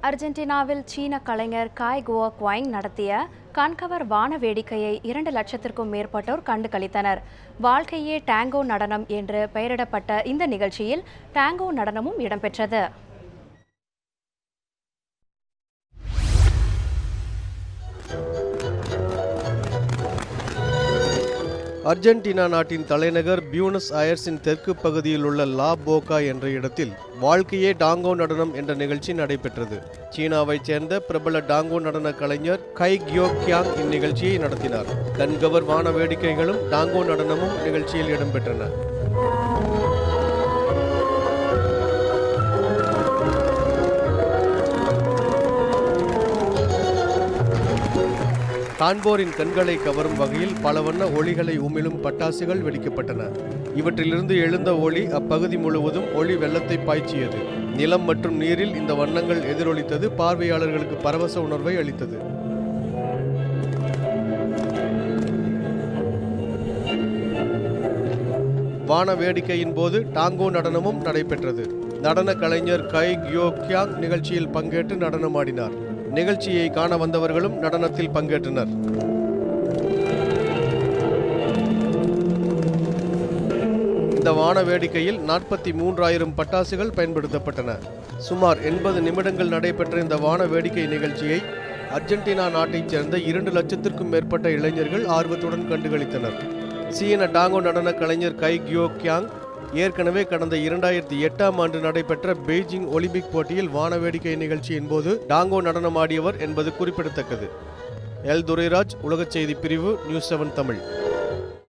அர்ஜென்டினாவில் சீன கலைஞர் காய் Guo Quang நடத்திய கண்கவர் வான வேடிக்கையை 2 லட்சத்திற்கும் மேற்பட்டோர் கண்டு களித்தனர். வாழ்க்கையே டாங்கோ நடனம் என்று பெயரிடப்பட்ட இந்த நிகழ்ச்சியில் டாங்கோ நடனமும் இடம்பெற்றது. அர்ஜென்டினா நாட்டின் தலைநகர் பியூனஸ் அயர்ஸின் தெற்கு பகுதியில் உள்ள லா போகா என்ற இடத்தில் வாழ்க்கையே டாங்கோ நடனம் என்ற நிகழ்ச்சி நடைபெற்றது. சீனாவைச் சேர்ந்த பிரபல டாங்கோ நடன கலைஞர் கை கியோ கியாங் இந்நிகழ்ச்சியை நடத்தினார். கண்கவர் வான வேடிக்கைகளும் டாங்கோ நடனமும் நிகழ்ச்சியில் இடம்பெற்றன. காண்போரின் கண்களை கவரும் வகையில் பல வண்ண ஒளிகளை உமிழும் பட்டாசுகள் வெடிக்கப்பட்டன. இவற்றிலிருந்து எழுந்த ஒளி அப்பகுதி முழுவதும் ஒளி வெள்ளத்தை பாய்ச்சியது. நிலம் மற்றும் நீரில் இந்த வண்ணங்கள் எதிரொலித்தது பார்வையாளர்களுக்கு பரவச உணர்வை அளித்தது. வான வேடிக்கையின் போது டாங்கோ நடனமும் நடைபெற்றது. நடன கலைஞர் கை கியோ கியாங் நிகழ்ச்சியில் பங்கேற்று நடனமாடினார். நிகழ்ச்சியை காண வந்தவர்களும் நடனத்தில் பங்கேற்றனர். இந்த வான வேடிக்கையில் 43,000 பட்டாசுகள் பயன்படுத்தப்பட்டன. சுமார் 80 நிமிடங்கள் நடைபெற்ற இந்த வான வேடிக்கை நிகழ்ச்சியை அர்ஜென்டினா நாட்டைச் சேர்ந்த 2 லட்சத்திற்கும் மேற்பட்ட இளைஞர்கள் ஆர்வத்துடன் கண்டுகளித்தனர். சீன டாங்கோ நடன கலைஞர் கை கியோ கியாங் ஏற்கனவே கடந்த 2008ஆம் ஆண்டு நடைபெற்ற பெய்ஜிங் ஒலிம்பிக் போட்டியில் வான வேடிக்கை நிகழ்ச்சியின் போது டாங்கோ நடனமாடியவர் என்பது குறிப்பிடத்தக்கது. எல் துரைராஜ், உலகச் செய்தி பிரிவு, நியூஸ் 7 தமிழ்.